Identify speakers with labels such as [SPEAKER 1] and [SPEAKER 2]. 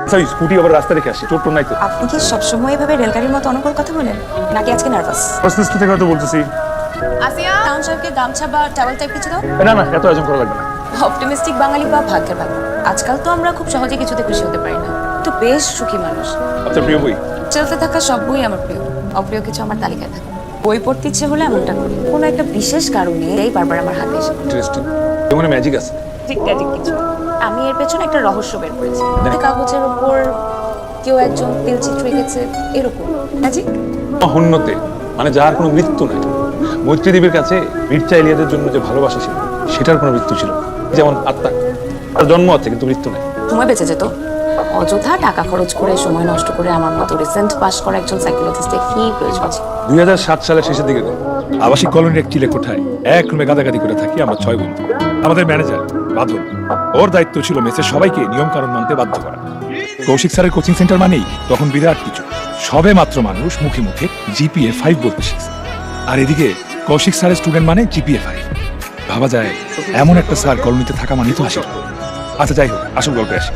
[SPEAKER 1] Sir scooty আবার রাস্তা রেখে আসি, চোট নাই তো?
[SPEAKER 2] আপনি কি সবসময় এভাবে রেলগাড়ির মতো অনর্গল কথা বলেন, নাকি আজকে নার্ভাস?
[SPEAKER 1] প্রশ্নস্থ থেকে হয়তো বলতেছি।
[SPEAKER 2] আসিয়া টাউন সাহেবকে গামছা বা টাওয়েল টাইপ কিছু দাও।
[SPEAKER 1] না না, এত আয়োজন করা লাগবে না।
[SPEAKER 2] অপটিমিস্টিক বাঙালি বা ভাগ্যের ভাগ, আজকাল তো আমরা খুব সহজে কিছুতে খুশি হতে পারি না। তো বেশ সুখী মানুষ।
[SPEAKER 1] আপনার প্রিয় বই?
[SPEAKER 2] চলতে থাকা সব বই আমার প্রিয়, অপ্রিয় কিছু আমার তালিকায় থাকে। বই পড়তে ইচ্ছে হলে এমনটা করি, কোনো একটা বিশেষ কারণে এই বারবার আমার হাতে এসে।
[SPEAKER 1] ইন্টারেস্টিং। যেমন ম্যাজিক আছে।
[SPEAKER 2] ঠিক কিছু না। আমি এর পেছনে একটা রহস্য বের করেছি। কাগজের উপর কেউ একজন তিল চিত্র এঁকেছে, এরকম ম্যাজিক।
[SPEAKER 1] হন্যতে মানে যার কোনো মৃত্যু নাই। মৈত্রী দেবীর কাছে মির্জা ইলিয়াদের জন্য যে ভালোবাসা ছিল সেটার কোনো মৃত্যু ছিল, যেমন আত্মা। তার জন্ম আছে কিন্তু মৃত্যু নাই।
[SPEAKER 2] সময় বেঁচে যেত, অযথা টাকা খরচ করে সময় নষ্ট করে আমার মতো রিসেন্ট পাস করা একজন সাইকোলজিস্টের কি প্রয়োজন আছে?
[SPEAKER 1] 2007 সালের শেষের দিকে আবাসিক কলোনির এক চিলে কোঠায় এক রুমে গাদাগাদি করে থাকি আমরা 6 বন্ধু। আমাদের ম্যানেজার বাদল, ওর দায়িত্ব ছিল মেসের সবাইকে নিয়ম কানুন মানতে বাধ্য করা। কৌশিক স্যারের কোচিং সেন্টার মানেই তখন বিরাট কিছু, সবে মাত্র মানুষ মুখে মুখে জিপিএ 5 বলতে শিখছে। আর এদিকে কৌশিক স্যারের স্টুডেন্ট মানে জিপিএ 5। ভাবা যায় এমন একটা স্যার কলোনিতে থাকা মানেই তো হাসির। আচ্ছা যাই হোক, আসল গল্পে আসি।